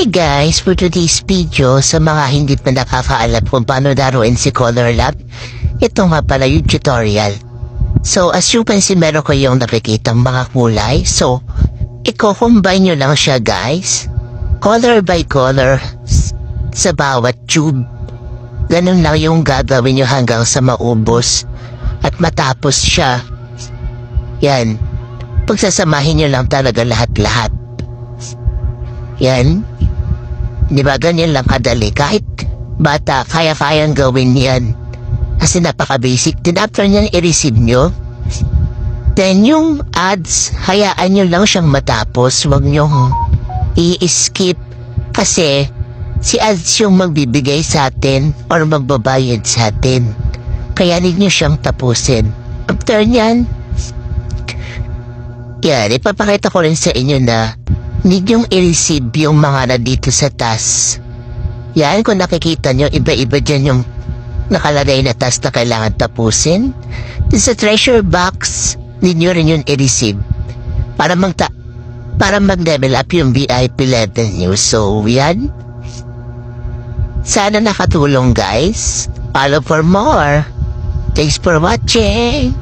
Hi guys! For today's video, sa mga hindi pa nakakaalam kung paano laruin si Color Lab, ito nga pala yung tutorial. So as you can see, meron ko yung nakikitang mga kulay. So, i-combine nyo lang siya guys. Color by color sa bawat tube. Ganun lang yung gagawin nyo hanggang sa maubos at matapos siya. Yan. Pagsasamahin nyo lang talaga lahat-lahat. Yan. Di ba ganyan lang kadali? Kahit bata, kaya-kayang gawin yan. Kasi napaka-basic. Then after nyan i-receive nyo, then yung ads, hayaan nyo lang siyang matapos. Huwag nyo i-skip. Kasi si ads yung magbibigay sa atin or magbabayad sa atin. Kaya need nyo siyang tapusin. After nyan, yan, ipapakita ko rin sa inyo na need yung i-receive yung mga na dito sa task. Yan, kung nakikita nyo, iba-iba dyan yung nakalagay na task na kailangan tapusin. Sa treasure box, need nyo rin yung i-receive para mag-level up yung VIP level nyo. So, yan. Sana nakatulong guys. Follow for more. Thanks for watching.